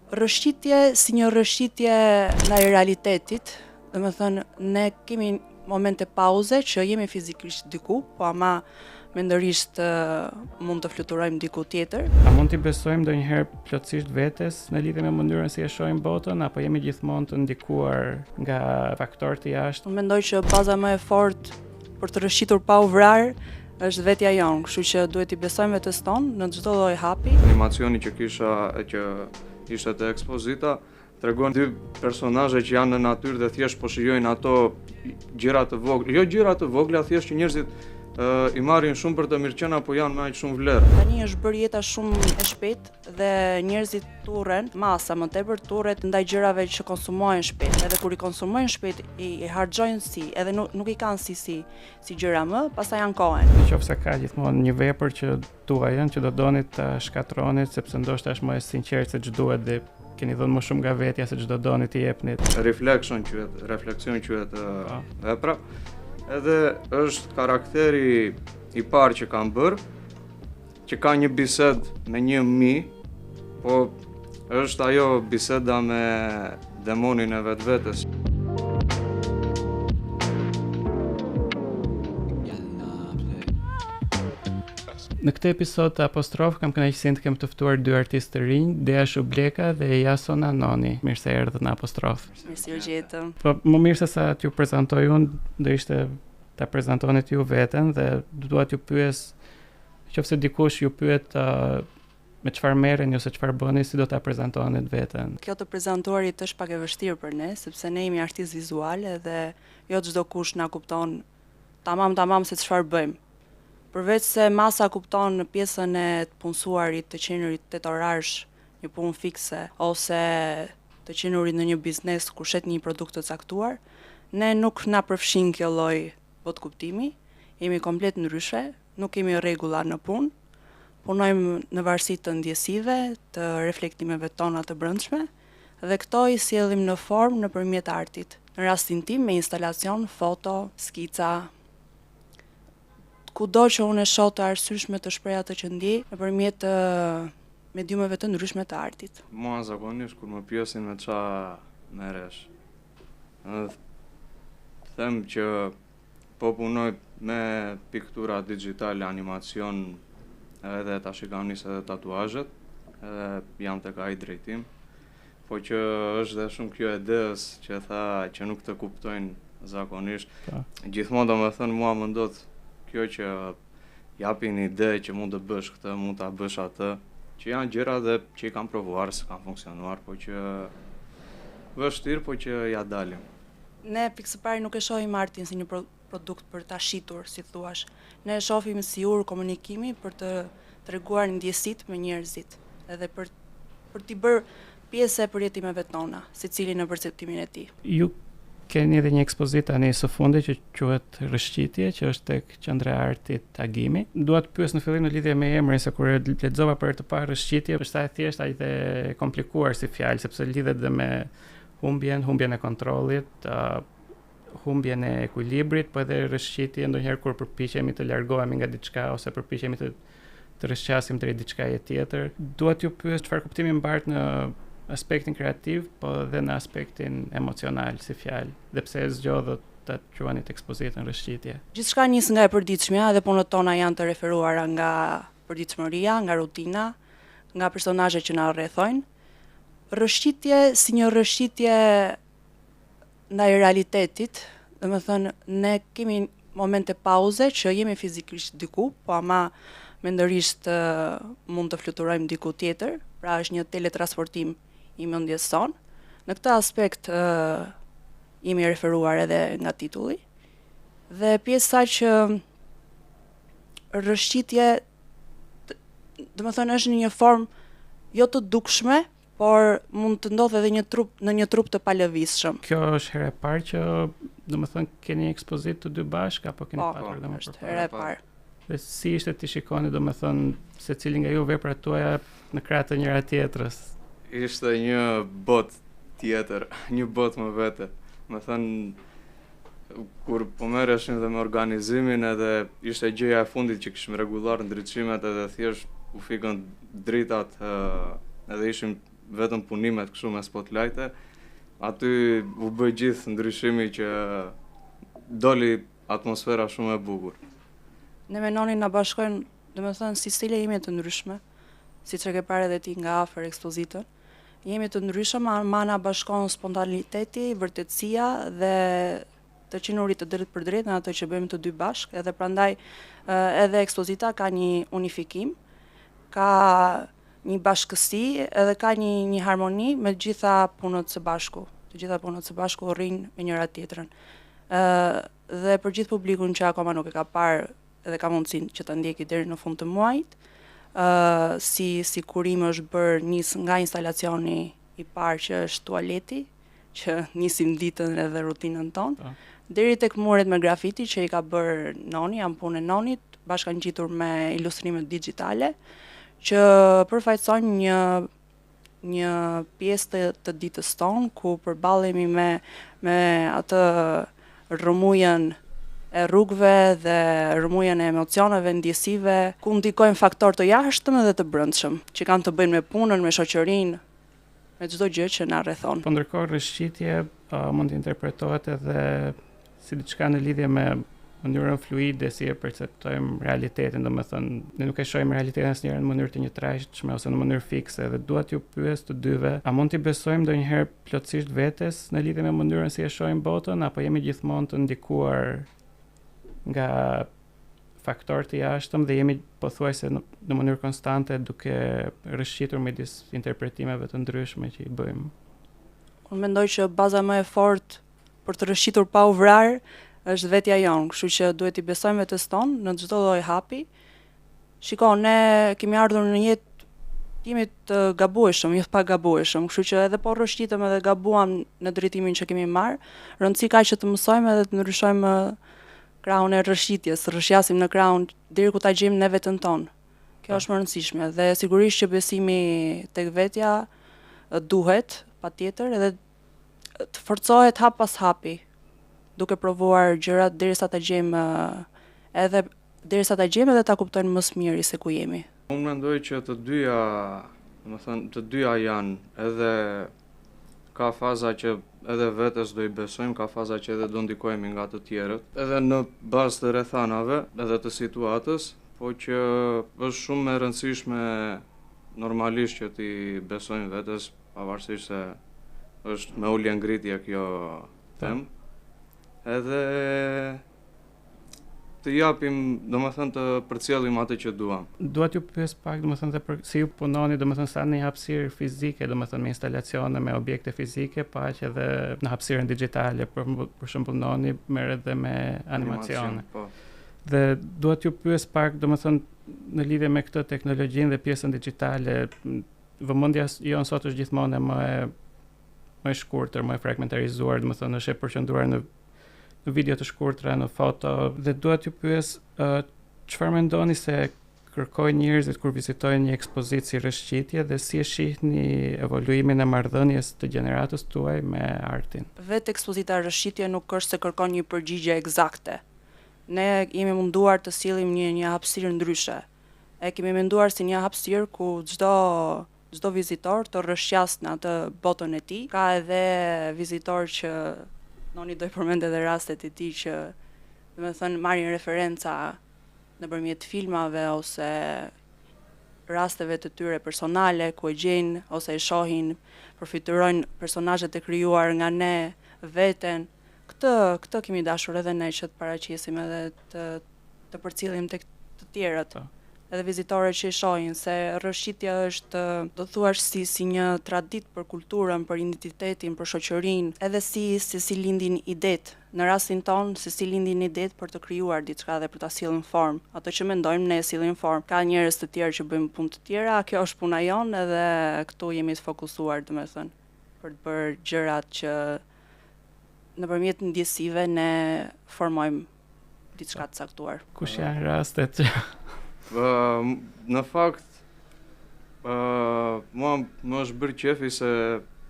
Rëshqitje si një rëshqitje ndaj realitetit, dhe me thënë, ne kemi momente pauze që jemi fizikisht diku, po ama mendërisht mund të fluturojmë diku tjetër. A mund t'i besojmë ndonjëherë plotësisht vetes në lidhje me mënyrën si e shohim botën, apo jemi gjithmonë të ndikuar nga faktorë të jashtëm? Unë mendoj që baza më e fortë për të rëshqitur pa u vrarë është vetja jonë, kështu që duhet t'i besojmë vetes tonë në çdo lloj hapi. Animacioni që ishte te ekspozita tregon dy personazhe që janë në natyrë dhe thjesht po shijojnë ato gjëra të vogla, jo gjëra të vogla, thjesht që njerëzit i marrin shumë për të mirëqenia, po janë me aq shumë vlerë. Tani është bërë jeta shumë e shpejtë dhe njerëzit turren, masa më tepër turret ndaj gjërave që konsumojnë shpejt. Edhe kur i konsumojnë shpejt, i harxojnë edhe nuk i kanë si gjëra më, pastaj ankohen. Nëse ka gjithmonë një vepër që duajën, që do doni ta shkatronit sepse ndoshta është më e sinqertë se ç'duhet dhe keni dhënë më shumë nga vetja se ç'do doni t'i jepnit. Refleksion quhet vepra. Edhe është karakteri i parë që kam bërë, që ka një bisedë me një po është ajo biseda me demonin e vetvetes. Në këtë episod të Apostrof kam kënaqësinë të kem të ftuar dy artistë të rinj, Dea Shubleka dhe Jason Anoni. Mirë se erdhët në Apostrof. Mirë se u gjetëm. Po më mirë se sa t'ju prezantoj unë, do ishte ta prezantonit ju veten dhe dua t'ju pyes, nëse dikush ju pyet me çfarë merreni ose çfarë bëni, si do ta prezantonit veten. Kjo të prezantuarit është pak e vështirë për ne, sepse ne jemi artistë vizuale dhe jo çdo kush na kupton tamam se çfarë bëjmë. Përveç se masa kupton në pjesën e të punësuarit, të qenurit 8 orarsh, një punë fikse, ose të qenurit në një biznes ku shet një produkt të caktuar, ne nuk na përfshin kjo lloj botë kuptimi, jemi komplet ndryshe, nuk kemi rregulla në punë, punojmë në varësi të ndjesive, të reflektimeve tona të brendshme, dhe këto i sjellim në formë nëpërmjet artit. Në rastin tim me instalacion, foto, skica, kudo që unë e shoh të arsyeshme të shpreh atë që ndjej nëpërmjet mediumeve të ndryshme të artit. Mua zakonisht kur më pyesin me ç'a merresh, them që po punoj me piktura digjitale, animacion, edhe tash kam nisë edhe tatuazhet, edhe jam tek ai drejtim, po që është dhe shumë kjo ideës që tha që nuk të kuptojnë zakonisht. Gjithmonë domethënë mua më ndodh kjo që japin ide që mund të bësh këtë, mund ta bësh atë, që janë gjëra dhe që i kam provuar, s'kan funksionuar, po që vështirë, po që ja dalim. Ne pikë së pari nuk e shohim artin si një produkt për ta shitur, si thuash. Ne e shohim si urë komunikimi për të treguar ndjesitë me njerëzit, edhe për t'i bërë pjesë e përjetimeve tona, secili në perceptimin e tij. Ju keni edhe një ekspozitë tani së fundit që quhet Rëshqitje, që është tek Qendra e Artit Agimi. Dua të pyes në fillim në lidhje me emrin, se kur e lexova për të parë Rëshqitje, është e thjeshtë aq dhe komplikuar si fjalë, sepse lidhet dhe me humbjen e kontrollit, humbjen e ekuilibrit, po edhe rëshqitje ndonjëherë kur përpiqemi të largohemi nga diçka ose përpiqemi të rrëshqasim drejt diçkaje tjetër. Dua t'ju pyes çfarë kuptimi mbart në aspektin kreativ, po edhe në aspektin emocional si fjalë, dhe pse e zgjodhët ta quanit ekspozitën Rëshqitje. Gjithçka nis nga e përditshmja dhe punët tona janë të referuara nga përditshmëria, nga rutina, nga personazhet që na rrethojnë. Rëshqitje si një rëshqitje ndaj realitetit, dhe me thënë, ne kemi momente pauze që jemi fizikisht diku, po ama mendërisht mund të fluturojmë diku tjetër, pra është një teletransportim i mendjes son. Në këtë aspekt jemi referuar edhe nga titulli. Dhe pjesa që rëshqitje, do të thënë, është në një formë jo të dukshme, por mund të ndodhë edhe në një trup të palëvizshëm. Kjo është herë e parë që, do të thënë, keni ekspozitë të dy bashkë apo keni patur edhe më është herë e parë. Dhe si ishte ti shikoni, do të thënë, secili nga ju veprat tuaja në krah të njëra tjetrës? Ishte një botë tjetër, një botë më vete. Më thënë, kur po merreshim dhe me organizimin, edhe ishte gjëja e fundit që kishim rregulluar ndriçimet, edhe thjesht u fikën dritat, edhe ishim vetëm punimet kështu me spotlighte, aty u bë gjithë ndryshimi që doli atmosfera shumë e bukur. Ne me nonin na bashkojnë, domethënë si stile jemi të ndryshme, siç e ke parë edhe ti nga afër ekspozitën. Jemi të ndryshëm, ma na bashkon spontaniteti, vërtetësia dhe të qinurit të drejt për drejt në ato që bëjmë të dy bashk, edhe prandaj edhe ekspozita ka një unifikim, ka një bashkësi edhe ka një harmoni me gjitha punët së bashku. Të gjitha punët së bashku rrinë me njëra tjetrën. Dhe për gjithë publikun që akoma nuk e ka parë edhe ka mundësinë që ta ndjeki deri në fund të muajit, si kurim është bërë nis nga instalacioni i parë që është tualeti, që nisim ditën edhe rutinën tonë, deri tek muret me grafiti që i ka bërë Noni, janë punë e Nonit, bashkangjitur me ilustrime digjitale, që përfaqësojnë një pjesë të ditës tonë ku përballemi me atë rrëmujën e rrugëve dhe rrëmujën e emocioneve, ndjesive, ku ndikojnë faktor të jashtëm dhe të brendshëm, që kanë të bëjnë me punën, me shoqërinë, me çdo gjë që na rrethon. Po ndërkohë rrëshqitje mund të interpretohet edhe si diçka në lidhje me mënyrën fluide si e perceptojmë realitetin, domethënë ne nuk e shohim realitetin asnjëherë në mënyrë të njëtrajtshme ose në mënyrë fikse, dhe dua t'ju pyes të dyve, a mund t'i besojmë ndonjëherë plotësisht vetes në lidhje me mënyrën si e shohim botën, apo jemi gjithmonë të ndikuar nga faktorë të jashtëm dhe jemi pothuajse në mënyrë konstante duke rrëshqitur midis interpretimeve të ndryshme që i bëjmë? Unë mendoj që baza më e fortë për të rrëshqitur pa u vrarë është vetja jonë, kështu që duhet i besojmë vetes tonë në çdo lloj hapi. Shiko, ne kemi ardhur në jetë, jemi të gabueshëm, jo të pa gabueshëm, kështu që edhe po rrëshqitëm edhe gabuam në drejtimin që kemi marrë, rëndësi ka që të mësojmë edhe të ndryshojmë krahun e rrëshqitjes, rrëshqasim në krahun deri ku ta gjejmë ne veten tonë. Kjo është më e rëndësishme dhe sigurisht që besimi tek vetja duhet, patjetër, edhe të forcohet hap pas hapi, duke provuar gjërat derisa ta gjejmë edhe ta kuptojmë më së miri se ku jemi. Unë mendoj që të dyja janë, edhe ka faza që edhe vetes do i besojmë, ka faza që edhe do ndikojmë nga të tjerët, edhe në bazë të rrethanave, edhe të situatës, po që është shumë e rëndësishme normalisht që ti besojmë vetes, pavarësisht se është me ulje ngritje kjo temë. Edhe të japim, domethënë të përcjellim atë që duam. Dua t'ju pyes pak, domethënë si ju punoni, domethënë sa në hapësirë fizike, domethënë me instalacione, me objekte fizike, pa që edhe në hapësirën digjitale, për shembull Noni merret edhe me animacione. Po. Dhe dua t'ju pyes pak, domethënë në lidhje me këtë teknologjinë dhe pjesën digjitale, vëmendja jonë sot është gjithmonë më e shkurtër, më e fragmentarizuar, domethënë është e përqendruar në video të shkurtra, në foto, dhe dua t'ju pyes çfarë mendoni se kërkojnë njerëzit kur vizitojnë një ekspozitë si rrëshqitje dhe si e shihni evoluimin e marrëdhënies të gjeneratës tuaj me artin? Vetë ekspozita rrëshqitje nuk është se kërkon një përgjigje eksakte. Ne jemi munduar të sillim një hapësirë ndryshe. E kemi menduar si një hapësirë ku çdo vizitor të rrëshqas në atë botën e tij. Ka edhe vizitor që Noni do i përmend edhe rastet e tij që domethënë marrin referenca nëpërmjet filmave ose rasteve të tyre personale ku e gjejnë ose e shohin, përfitojnë personazhet e krijuar nga ne veten. Këtë kemi dashur edhe ne që të paraqesim edhe të përcjellim tek të tjerët. Edhe vizitorët që i shohin se rrëshqitja është, do thuash si një traditë për kulturën, për identitetin, për shoqërinë, edhe si lindin idetë. Në rastin tonë, si lindin idetë për të krijuar diçka dhe për ta sjellën formë. Ato që mendojmë ne sillin formë. Ka njerëz të tjerë që bëjmë punë të tjera, kjo është puna jonë edhe këtu jemi të fokusuar, domethënë, për të bërë gjërat që nëpërmjet ndjesive ne formojmë diçka të caktuar. Kush janë rastet? Në fakt, mua më është bërë qefi se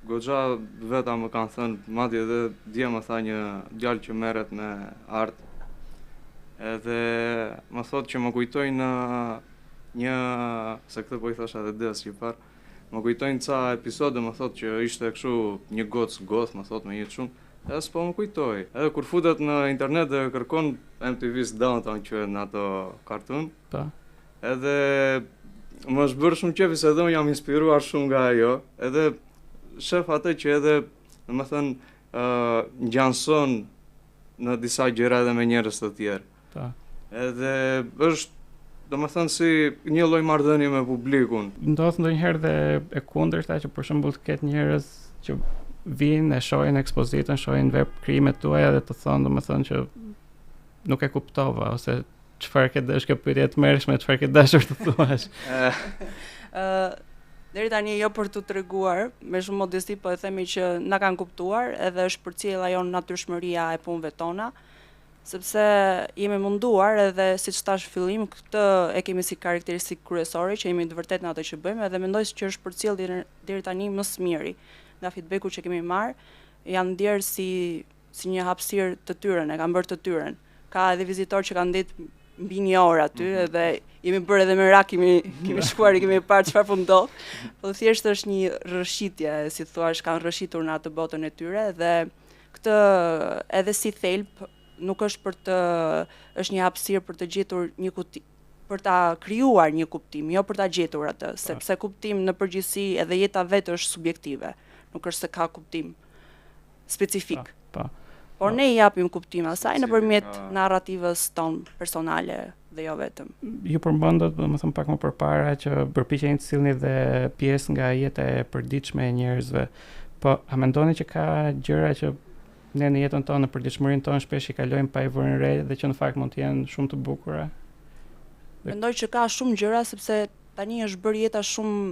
goxha veta më kanë thënë, madje edhe dje më tha një djalë që merret me art, edhe më thotë që më kujtojnë se këtë po i thosha edhe des që parë, Më kujtojnë ca episode, më thotë që ishte kështu një gocë goth, më thotë me jetë shumë. Edhe s'po më kujtoj. Edhe kur futet në internet dhe kërkon MTV's Downtown që në ato kartun, Po. edhe më është bërë shumë qefi se edhe unë jam inspiruar shumë nga ajo, edhe shef atë që edhe, domethënë, ngjanson në disa gjëra edhe me njerëz të tjerë. Po. Edhe është, domethënë, si një lloj marrëdhënie me publikun. Ndodh ndonjëherë dhe e kundërta që për shembull të ketë njerëz që vinë e shohin ekspozitën, shohin veprimet tuaja dhe të thonë domethënë që nuk e kuptova ose çfarë ke dashur, kjo pyetje e tmerrshme, çfarë ke dashur të thuash. Deri tani jo për t'u treguar, me shumë modesti po e themi që na kanë kuptuar edhe është përcjell ajo natyrshmëria e punëve tona, sepse jemi munduar edhe siç thash fillim, këtë e kemi si karakteristikë kryesore që jemi të vërtetë në ato që bëjmë edhe mendoj që është përcjell deri tani më së miri. Nga feedbacku që kemi marr, janë ndjerë si një hapësirë të tyren, e kanë bërë të tyren. Ka edhe vizitorë që kanë ditë mbi një orë aty edhe jemi bërë edhe me rak, kemi shkuar, kemi parë çfarë po ndodh. Po thjesht është një rrëshitje, si thua, kanë rrëshitur në atë botën e tyre dhe këtë edhe si thelb nuk është është një hapësirë për të gjetur një kuti, për ta krijuar një kuptim, jo për ta gjetur atë, sepse kuptim në përgjithësi edhe jeta vetë është subjektive, nuk është se ka kuptim specifik. Por ne i japim kuptim asaj nëpërmjet narrativës tonë personale dhe jo vetëm. Ju përmendët, domethënë pak më përpara që përpiqeni të sillni dhe pjesë nga jeta e përditshme e njerëzve. Po, a mendoni që ka gjëra që ne në jetën tonë, në përditshmërinë tonë shpesh i kalojmë pa i vënë re dhe që në fakt mund të jenë shumë të bukura? Mendoj që ka shumë gjëra sepse tani është bërë jeta shumë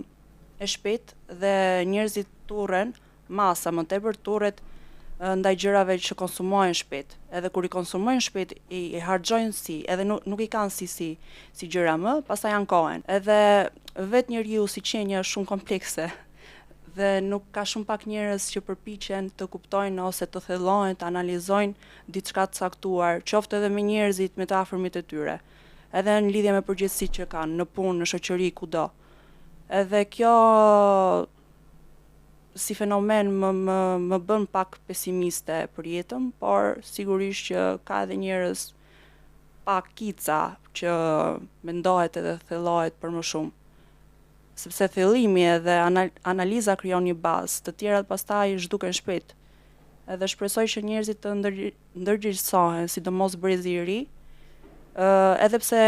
e shpejtë dhe njerëzit turren, masa më tepër turret ndaj gjërave që konsumojnë shpejt. Edhe kur i konsumojnë shpejt i harxojnë edhe nuk i kanë si gjëra më, pastaj janë kohën. Edhe vetë njeriu si qenie është shumë komplekse dhe nuk ka shumë pak njerëz që përpiqen të kuptojnë ose të thellojnë, të analizojnë diçka të caktuar, qoftë edhe me njerëzit, me të afërmit e tyre. Edhe në lidhje me përgjegjësitë që kanë në punë, në shoqëri, kudo. Edhe kjo si fenomen më bën pak pesimiste për jetën, por sigurisht që ka edhe njerëz pak kica që mendohet edhe thellohet për më shumë. Sepse thellimi edhe analiza krijon një bazë, të tjerat pastaj zhduken shpejt. Edhe shpresoj që njerëzit të ndërgjegjësohen, sidomos brezi i ri, edhe pse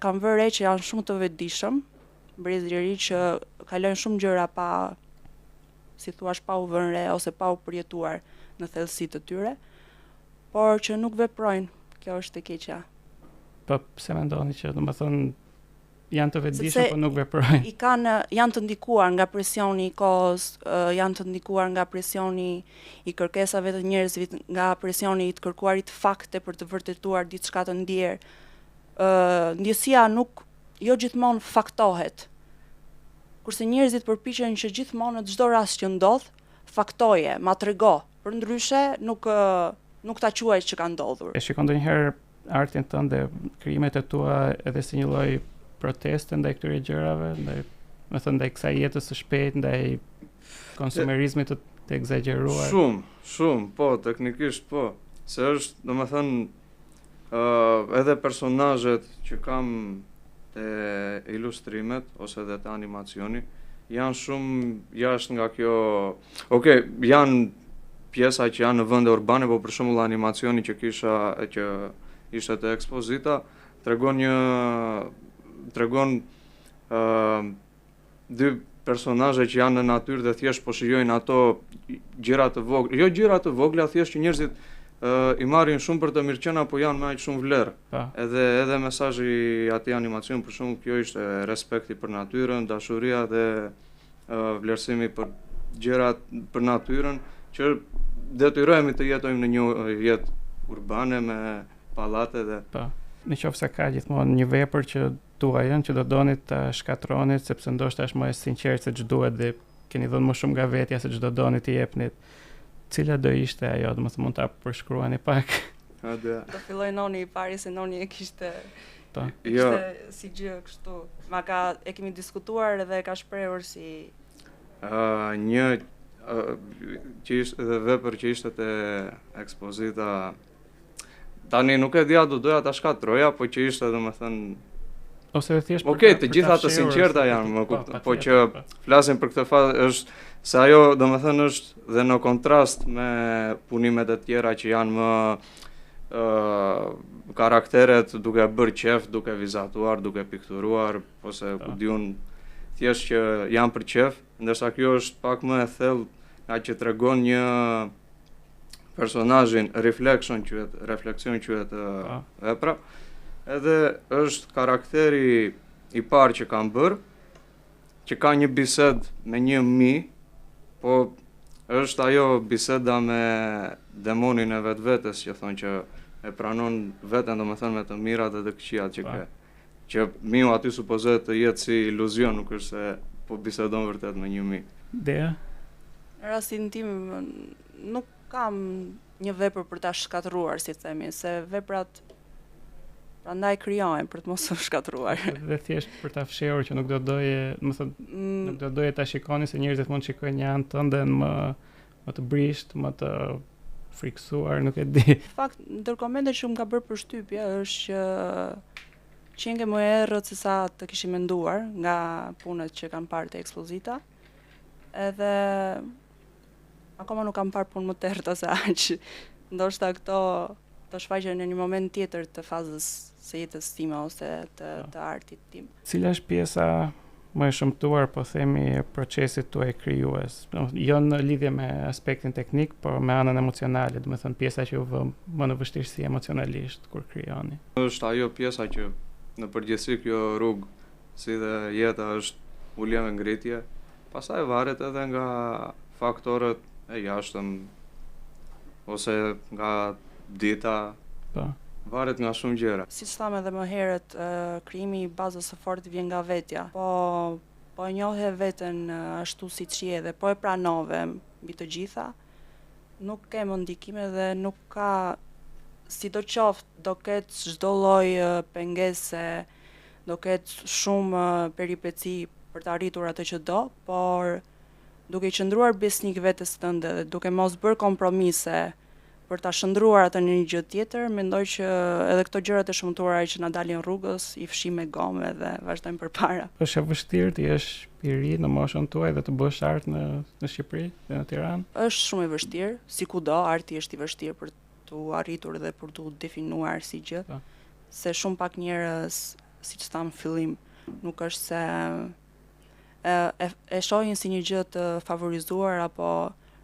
kanë vënë re që janë shumë të vetëdijshëm, brezi i ri që kalojnë shumë gjëra pa, si thuash, pa u vënë re ose pa u përjetuar në thellësitë të tyre, por që nuk veprojnë. Kjo është e keqja. Po pse mendoni që domethënë janë të vetëdijshëm por nuk veprojnë? Janë të ndikuar nga presioni i kohës, janë të ndikuar nga presioni i kërkesave të njerëzve, nga presioni i të kërkuarit fakte për të vërtetuar diçka të ndjerë. Ndjesia nuk jo gjithmonë faktohet. Kurse njerëzit përpiqen që gjithmonë në çdo rast që ndodh, faktoje, ma trego. Përndryshe nuk ta quaj që ka ndodhur. E shikon ndonjëherë artin tënd dhe krijimet e tua edhe si një lloj proteste ndaj këtyre gjërave, ndaj kësaj jetës së shpejtë, ndaj konsumerizmit të egzageruar? Shumë, po, teknikisht po. Se është, domethënë, edhe personazhet që kam te ilustrimet ose edhe te animacioni janë shumë jashtë nga kjo. Okej, janë pjesa që janë në vende urbane, por për shembull animacioni që ishte te ekspozita tregon dy personazhe që janë në natyrë dhe thjesht po shijojnë ato gjëra të vogla, jo gjëra të vogla, thjesht që njerëzit i marrin shumë për të mirëqenia, po janë me aq shumë vlerë. Edhe mesazhi i atij animacioni për shembull kjo ishte respekti për natyrën, dashuria dhe vlerësimi për gjërat për natyrën, që detyrohemi të jetojmë në një jetë urbane me pallate dhe Nëse ka gjithmonë një vepër që duajën, që do doni ta shkatronit sepse ndoshta është më e sinqertë se ç'duhet dhe keni dhënë më shumë nga vetja se ç'do doni t'i jepnit. Cila do ishte ajo, domethënë mund ta përshkruani pak? Do filloj Noni i pari se Noni e kishte Po. Jo, Ishte si gjë kështu. E kemi diskutuar edhe ka shprehur si një që ishte edhe vepër që ishte te ekspozita. Tani nuk e dia do doja ta shkatroja, po që ishte domethënë Ose thjesht Okej, të gjitha të sinqerta janë, më kupton, po që flasim për këtë fat është se ajo domethënë është dhe në kontrast me punimet e tjera që janë më karakteret duke bërë qef, duke vizatuar, duke pikturuar, ose ku diun thjesht që janë për qef, ndërsa kjo është pak më e thellë, nga që tregon një personazhin refleksion quhet vepra. Edhe është karakteri i parë që kam bërë, që ka një bisedë me një mi, po është ajo biseda me demonin e vetvetes që thonë që e pranon veten domethënë me të mirat dhe të këqijat që ka. Që miu aty supozohet të jetë si iluzion, nuk është se po bisedon vërtet me një mi. Dea? Në rastin tim nuk kam një vepër për ta shkatëruar, si themi, se veprat prandaj krijohen për të mos u shkatëruar. Dhe thjesht për ta fshehur që nuk do doje, nuk do doje ta shikoni se njerëzit mund të shikojnë një anë tënde më të brisht, më të friksuar, nuk e di. Në fakt, ndër komentet që më ka bërë përshtypje është që qenë më errët se sa të kishim menduar nga punët që kanë parë te ekspozita. Edhe akoma nuk kam parë punë më të errëta se aq. Ndoshta këto të shfaqen në një moment tjetër të fazës së jetës time ose të artit tim. Cila është pjesa më e shëmtuar, po themi, e procesit tuaj krijues? Jo në lidhje me aspektin teknik, por me anën emocionale, do të thënë pjesa që u vë më në vështirësi emocionalisht kur krijoni. Është ajo pjesa që në përgjithësi kjo rrugë, si dhe jeta, është ulje me ngritje. Pastaj varet edhe nga faktorët e jashtëm ose nga dita, varet nga shumë gjëra. Siç thamë edhe më herët, krijimi i bazës së fortë vjen nga vetja. Po e njohë veten ashtu siç je dhe po e pranove mbi të gjitha, nuk ke më ndikime dhe nuk ka, sidoqoftë do ketë çdo lloj pengese, do ketë shumë peripeci për të arritur atë që do, por duke i qëndruar besnik vetes tënde dhe duke mos bërë kompromise për ta shndruar atë në një gjë tjetër, mendoj që edhe këto gjërat e shëmtuara që na dalin rrugës i fshim me gomë dhe vazhdojmë përpara. Është e vështirë të jesh i ri në moshën tuaj dhe të bësh art në Shqipëri dhe në Tiranë? Është shumë e vështirë, sikudo arti është i vështirë për tu arritur dhe për tu definuar si gjë. Se shumë pak njerëz, siç tham fillim, nuk është se e shohin si një gjë të favorizuar apo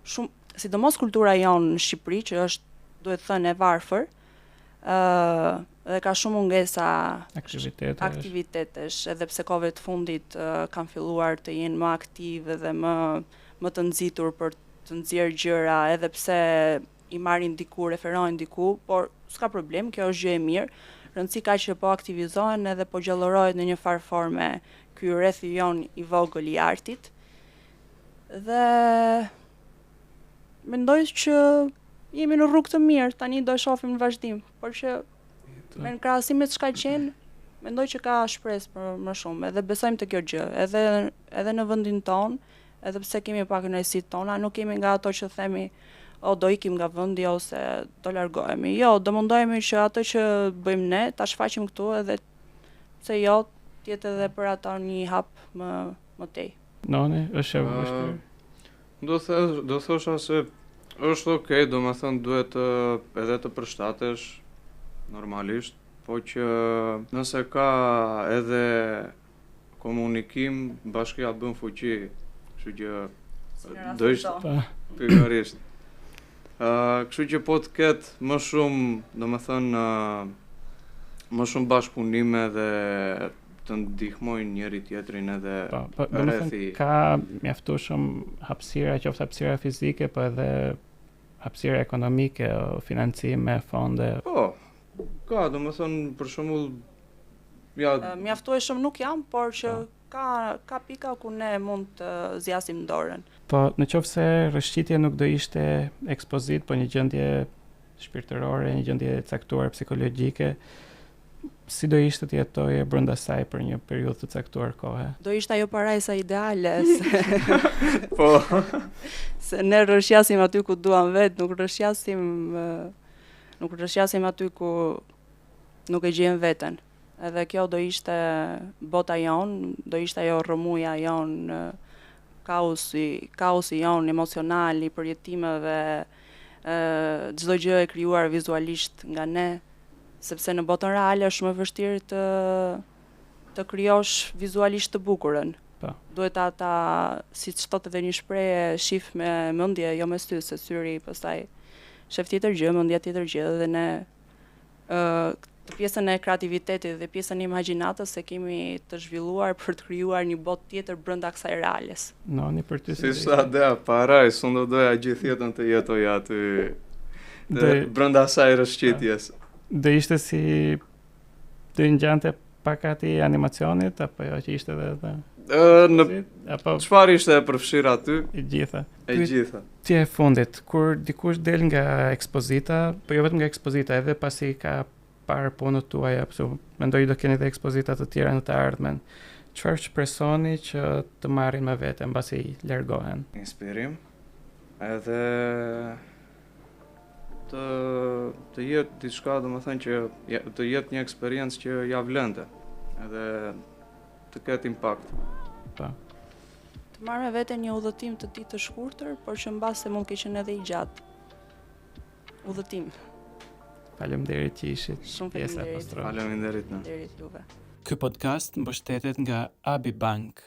shumë, sidomos kultura jonë në Shqipëri, që është, duhet thënë, e varfër, dhe ka shumë mungesa aktivitetesh, edhe pse kohëve të fundit kanë filluar të jenë më aktive dhe më të nxitur për të nxjerrë gjëra, edhe pse i marrin diku, referojnë diku, por s'ka problem, kjo është gjë e mirë. Rëndësi ka që po aktivizohen edhe po gjallërohet në një farë forme ky rrethi jon i vogël i artit. Dhe mendoj që jemi në rrugë të mirë, tani do e shohim në vazhdim, por që me në krahasim me çka qenë, mendoj që ka shpresë për më shumë, edhe besojmë te kjo gjë, edhe në vendin ton, edhe pse kemi pak kënaqësitë tona, nuk kemi nga ato që themi do ikim nga vendi ose do largohemi. Jo, do mundohemi që ato që bëjmë ne ta shfaqim këtu edhe pse jo, të jetë edhe për ata një hap më tej. Noni, është e vështirë. Do thosha se është okay, domethënë duhet edhe të përshtatesh normalisht, po që nëse ka edhe komunikim, bashkia bën fuqi, kështu që do ishte pikërisht. Kështu që po të ketë më shumë, domethënë më shumë bashkëpunime dhe të ndihmojnë njëri tjetrin edhe rrethi. Ka mjaftueshëm hapësira, qoftë hapësira fizike, po edhe hapësira ekonomike, financime, fonde. Po, ka, domethënë për shembull mjaftueshëm nuk jam, por që ka pika ku ne mund të zgjasim dorën. Po, në qoftë se rrëshqitja nuk do ishte ekspozit, po një gjendje shpirtërore, një gjendje caktuar psikologjike, Si do ishte të jetoje brenda saj për një periudhë të caktuar kohe? Do ishte ajo parajsa ideale, Po, se ne rrëshjasim aty ku duam vetë, nuk rrëshjasim aty ku nuk e gjejmë veten. Edhe kjo do ishte bota jon, do ishte ajo rrëmuja jon, kaosi jon emocional i përjetimeve, çdo gjë e krijuar vizualisht nga ne, sepse në botën reale është më vështirë të krijosh vizualisht të bukurën. Po. Duhet ta siç thotë edhe një shprehje, shif me mendje, jo me sy, se syri pastaj shef tjetër gjë, mendja tjetër gjë, dhe ne të pjesën e kreativitetit dhe pjesën e imagjinatës e kemi të zhvilluar për të krijuar një botë tjetër brenda kësaj reales. Noni për ty si sa dea parajs, unë do doja gjithë jetën të jetoja aty brenda asaj rrëshqitjes. Do ishte si të ngjante pak ati animacionit, apo jo që ishte edhe apo Çfarë ishte e përfshirë aty? i gjitha? E gjitha. Ti e fundit, kur dikush del nga ekspozita, po jo vetëm nga ekspozita, edhe pasi ka parë punët tuaja, pse mendoj do keni edhe ekspozita të tjera në të ardhmen. Çfarë shpresoni që të marrin me vete mbasi largohen? Inspirim, edhe të jetë diçka, domethënë që të jetë një eksperiencë që ja vlente, edhe të ketë impakt. Po. Të marrë me vete një udhëtim të ditë të shkurtër, por që mbase mund të qenë edhe i gjatë. Udhëtim. Faleminderit që ishit Shumë pjesa e faleminderit. Apostrophe. Faleminderit. Faleminderit juve. Ky podcast mbështetet nga Abi Bank.